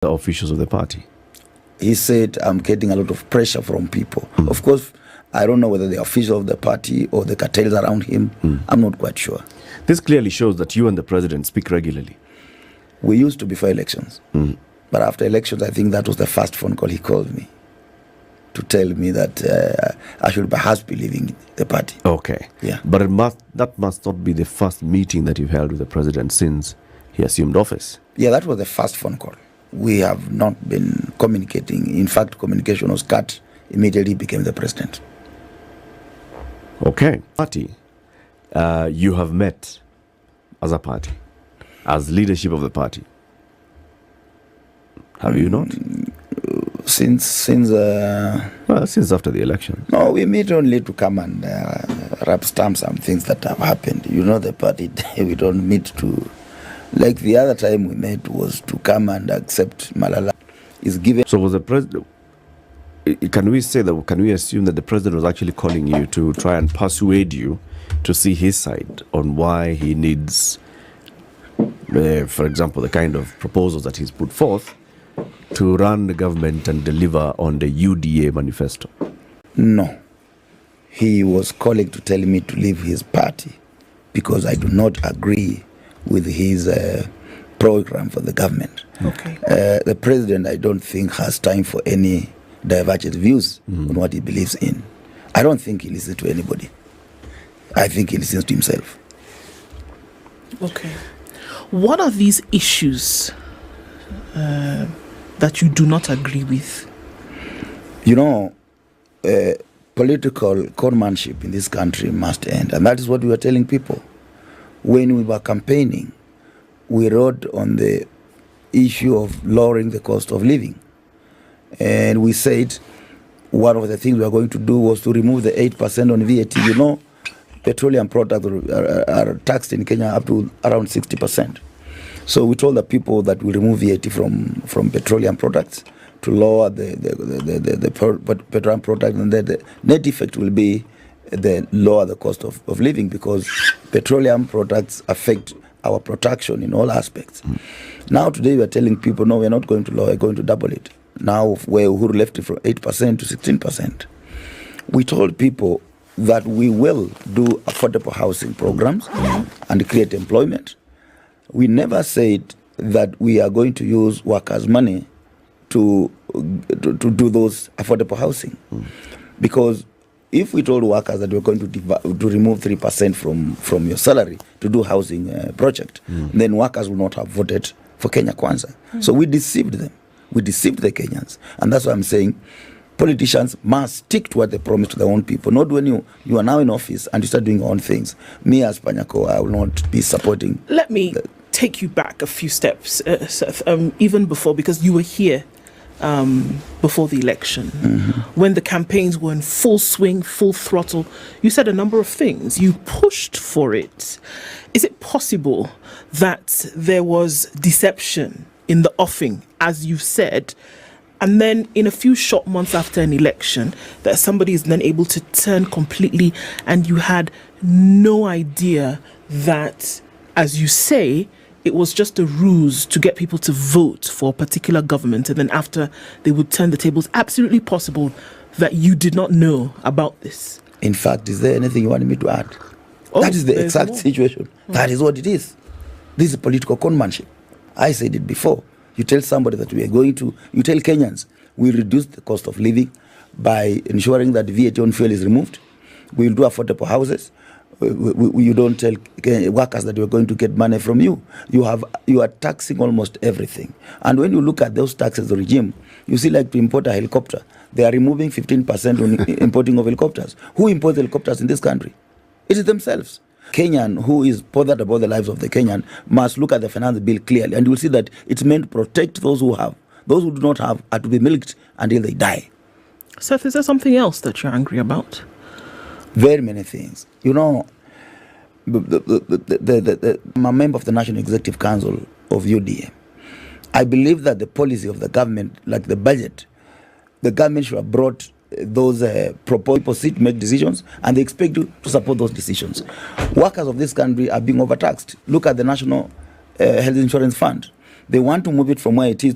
the officials of the party? He said, I'm getting a lot of pressure from people. Of course, I don't know whether the official of the party or the cartels around him. I'm not quite sure. This clearly shows that you and the president speak regularly. We used to before elections. But after elections, I think that was the first phone call he called me to tell me that I should perhaps be leaving the party. Okay. Yeah. But that must not be the first meeting that you've held with the president since he assumed office. Yeah, that was the first phone call. We have not been communicating. In fact, communication was cut immediately he became the president. Okay. Party, you have met as a party, as leadership of the party. Have you not? Since after the election. No, we meet only to come and rub stamp some things that have happened. You know, the party, we don't meet to... Like the other time we met was to come and accept Malala is given. So was the president... Can we assume that the president was actually calling you to try and persuade you to see his side on why he needs, for example, the kind of proposals that he's put forth to run the government and deliver on the UDA manifesto? No. He was calling to tell me to leave his party because I do not agree with his program for the government. Okay. The president, I don't think, has time for any divergent views on what he believes in. I don't think he listens to anybody. I think he listens to himself. Okay. What are these issues that you do not agree with? You know, political conmanship in this country must end. And that is what we were telling people. When we were campaigning, we wrote on the issue of lowering the cost of living. And we said one of the things we are going to do was to remove the 8% on VAT. You know, petroleum products are taxed in Kenya up to around 60%. So we told the people that we remove VAT from petroleum products to lower the petroleum product, and then the net effect will be the lower the cost of living, because petroleum products affect our production in all aspects. Now today we are telling people, no, we are not going to lower, we are going to double it. Now where Uhuru left it from 8% to 16%. We told people that we will do affordable housing programs and create employment. We never said that we are going to use workers' money to do those affordable housing. Because if we told workers that we're going to remove 3% from your salary to do housing project, then workers will not have voted for Kenya Kwanza. So we deceived them. We deceived the Kenyans. And that's why I'm saying politicians must stick to what they promise to their own people. Not when you are now in office and you start doing your own things. Me as Panyako, I will not be supporting. Let me take you back a few steps, Seth, even before, because you were here before the election, when the campaigns were in full swing, full throttle. You said a number of things. You pushed for it. Is it possible that there was deception in the offing, as you said, and then in a few short months after an election, that somebody is then able to turn completely, and you had no idea that, as you say, it was just a ruse to get people to vote for a particular government, and then after they would turn the tables? Absolutely possible that you did not know about this. In fact, is there anything you wanted me to add? That is the exact situation. That is what it is. This is political conmanship. I said it before. You tell somebody that you tell Kenyans, we reduce the cost of living by ensuring that VAT on fuel is removed. We will do affordable houses. You don't tell workers that we're going to get money from you. You are taxing almost everything. And when you look at those taxes regime, you see, like to import a helicopter, they are removing 15% on importing of helicopters. Who imports helicopters in this country? It is themselves. Kenyan, who is bothered about the lives of the Kenyan, must look at the finance bill clearly, and you will see that it's meant to protect those who have. Those who do not have are to be milked until they die. Seth, is there something else that you're angry about? Very many things. You know, I'm a member of the National Executive Council of UDA. I believe that the policy of the government, like the budget, the government should have brought those proposals to make decisions, and they expect you to support those decisions. Workers of this country are being overtaxed. Look at the National Health Insurance Fund. They want to move it from where it is